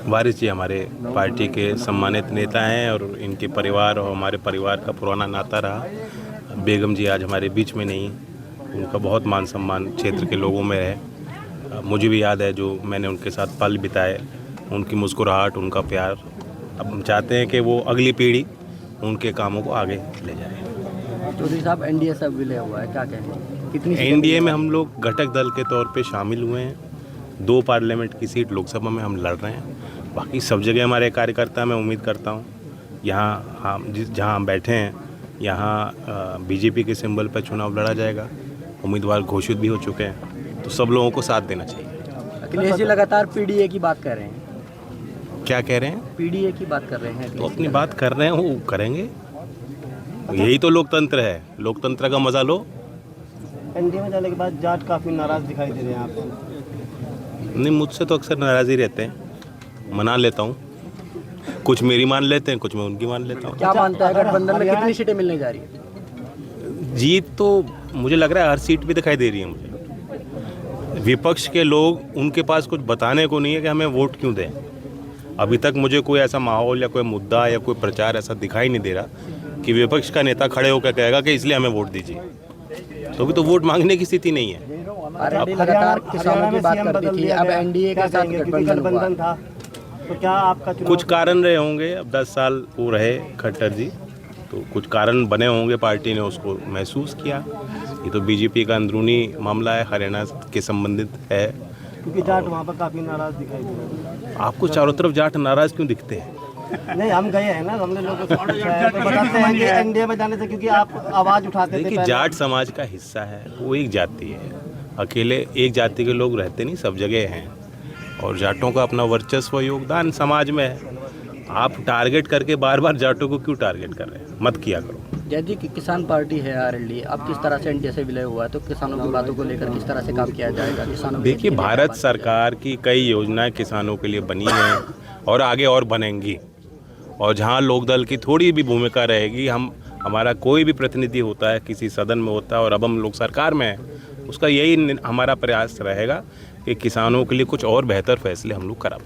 वारिस जी हमारे पार्टी के सम्मानित नेता हैं और इनके परिवार और हमारे परिवार का पुराना नाता रहा। बेगम जी आज हमारे बीच में नहीं, उनका बहुत मान सम्मान क्षेत्र के लोगों में है। मुझे भी याद है जो मैंने उनके साथ पल बिताए, उनकी मुस्कुराहट, उनका प्यार। अब हम चाहते हैं कि वो अगली पीढ़ी उनके कामों को आगे ले जाए। चौधरी साहब एनडीए सब विलय हुआ है, क्या कहेंगे? कितनी एनडीए में हम लोग घटक दल के तौर पे शामिल हुए हैं। 2 पार्लियामेंट की सीट लोकसभा में हम लड़ रहे हैं। बाकी सब जगह हमारे कार्यकर्ता, मैं उम्मीद करता हूँ यहाँ हम जहाँ हम बैठे हैं यहाँ बीजेपी के सिंबल पर चुनाव लड़ा जाएगा। उम्मीदवार घोषित भी हो चुके हैं, तो सब लोगों को साथ देना चाहिए। अखिलेश जी लगातार पीडीए की बात कर रहे हैं। क्या कह रहे हैं? पीडीए की बात कर रहे हैं। तो अपनी बात कर रहे हैं, वो करेंगे। यही तो लोकतंत्र है, लोकतंत्र का मजा लो। एनडीए में जाने के बाद जाट काफ़ी नाराज़ दिखाई दे रहे हैं आपसे। नहीं, मुझसे तो अक्सर नाराज़ी रहते हैं, मना लेता हूँ। कुछ मेरी मान लेते हैं, कुछ मैं उनकी मान लेता हूँ। क्या मानता है गठबंधन में कितनी सीटें मिलने जा रही है? जीत तो मुझे लग रहा है हर सीट पे दिखाई दे रही है मुझे। विपक्ष के लोग, उनके पास कुछ बताने को नहीं है कि हमें वोट क्यों दें। अभी तक मुझे कोई ऐसा माहौल या कोई मुद्दा या कोई प्रचार ऐसा दिखाई नहीं दे रहा कि विपक्ष का नेता खड़े होकर कहेगा कि इसलिए हमें वोट दीजिए। तो अभी तो वोट मांगने की स्थिति नहीं है। आरएलडी लगातार किसानों की बात करती थी, अब एनडीए के साथ गठबंधन था, तो क्या आपका कुछ कारण रहे होंगे। अब 10 साल वो रहे खट्टर जी, तो कुछ कारण बने होंगे, पार्टी ने उसको महसूस किया। ये तो बीजेपी का अंदरूनी मामला है, हरियाणा के संबंधित है। क्योंकि जाट वहाँ पर काफ़ी नाराज़ दिखाई दे रहे हैं। आपको चारों तरफ जाट नाराज़ क्यों दिखते हैं? नहीं, हम गए हैं ना, हमने लोगों को पूछा है, तो बताते हैं कि एनडीए में जाने से, क्योंकि आप आवाज़ उठाते थे। देखिए, जाट समाज का हिस्सा है, वो एक जाति है। अकेले एक जाति के लोग रहते नहीं, सब जगह हैं। और जाटों का अपना वर्चस्व, योगदान समाज में है। आप टारगेट करके बार बार जाटों को क्यों टारगेट कर रहे हैं? मत किया करो। जैसे कि किसान पार्टी है आरएलडी, अब किस तरह से एनडीए से विलय हुआ है, तो किसानों की बातों को लेकर किस तरह से काम किया जाएगा? किसानों देखिए, भारत सरकार की कई योजनाएं किसानों के लिए बनी हैं और आगे और बनेंगी। और जहां लोकदल की थोड़ी भी भूमिका रहेगी, हमारा कोई भी प्रतिनिधि होता है, किसी सदन में होता है, और अब हम लोग सरकार में हैं, उसका यही हमारा प्रयास रहेगा कि किसानों के लिए कुछ और बेहतर फैसले हम लोग करा पाएं।